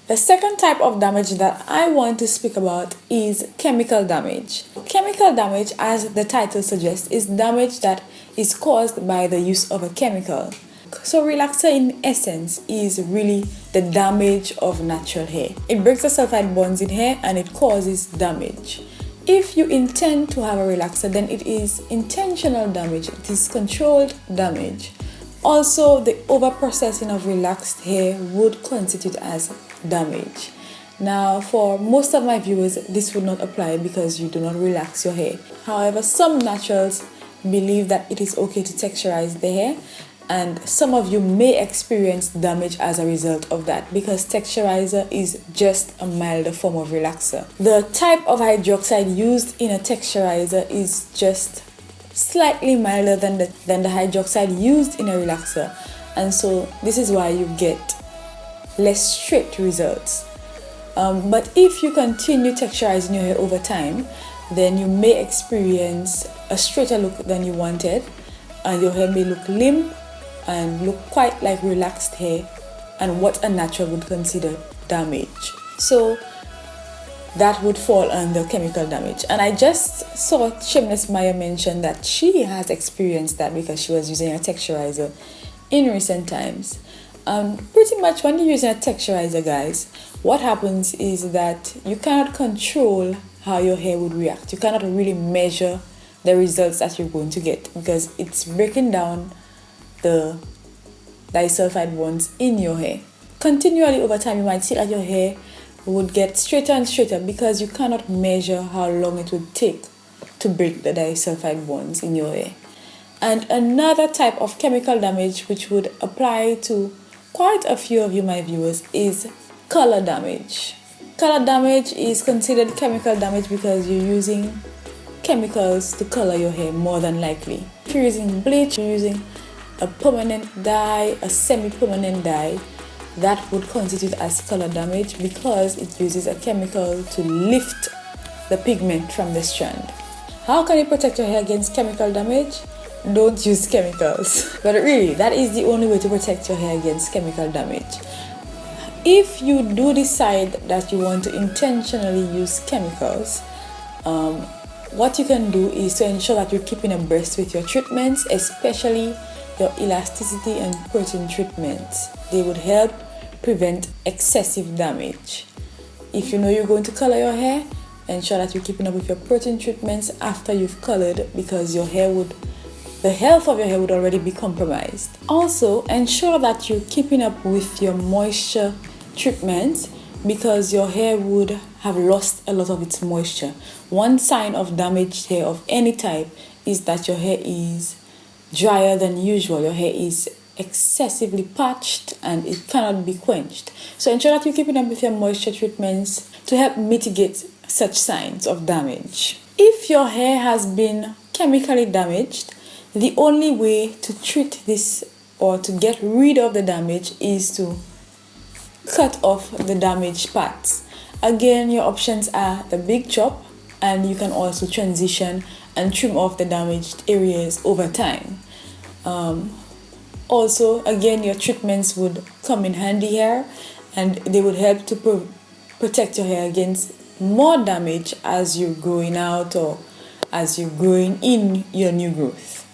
The second type of damage that I want to speak about is chemical damage. Chemical damage, as the title suggests, is damage that is caused by the use of a chemical. So relaxer in essence is really the damage of natural hair. It breaks the sulfide bonds in hair and it causes damage. If you intend to have a relaxer, then it is intentional damage. It is controlled damage. Also, the over-processing of relaxed hair would constitute as damage. Now, for most of my viewers, this would not apply because you do not relax your hair. However, some naturals believe that it is okay to texturize the hair, and some of you may experience damage as a result of that because texturizer is just a milder form of relaxer. The type of hydroxide used in a texturizer is just slightly milder than the hydroxide used in a relaxer, and so this is why you get less straight results. But if you continue texturizing your hair over time, then you may experience a straighter look than you wanted, and your hair may look limp and look quite like relaxed hair, and what a natural would consider damage. So that would fall under chemical damage. And I just saw Shameless Maya mention that she has experienced that because she was using a texturizer in recent times. Pretty much when you're using a texturizer, guys, what happens is that you cannot control how your hair would react. You cannot really measure the results that you're going to get because it's breaking down the disulfide bonds in your hair. Continually over time, you might see that your hair would get straighter and straighter because you cannot measure how long it would take to break the disulfide bonds in your hair. And another type of chemical damage which would apply to quite a few of you, my viewers, is color damage. Color damage is considered chemical damage because you're using chemicals to color your hair more than likely. If you're using bleach, you're using a permanent dye, a semi-permanent dye, that would constitute as color damage because it uses a chemical to lift the pigment from the strand. How can you protect your hair against chemical damage? Don't use chemicals. But really, that is the only way to protect your hair against chemical damage. If you do decide that you want to intentionally use chemicals, what you can do is to ensure that you're keeping abreast with your treatments, especially your elasticity and protein treatments. They would help prevent excessive damage. If you know you're going to color your hair, ensure that you're keeping up with your protein treatments after you've colored because the health of your hair would already be compromised. Also, ensure that you're keeping up with your moisture treatments because your hair would have lost a lot of its moisture. One sign of damaged hair of any type is that your hair is drier than usual. Your hair is excessively parched and it cannot be quenched. So ensure that you're keeping up with your moisture treatments to help mitigate such signs of damage. If your hair has been chemically damaged, the only way to treat this or to get rid of the damage is to cut off the damaged parts. Again, your options are the big chop, and you can also transition and trim off the damaged areas over time. Also, again, your treatments would come in handy here, and they would help to protect your hair against more damage as you're growing out or as you're growing in your new growth.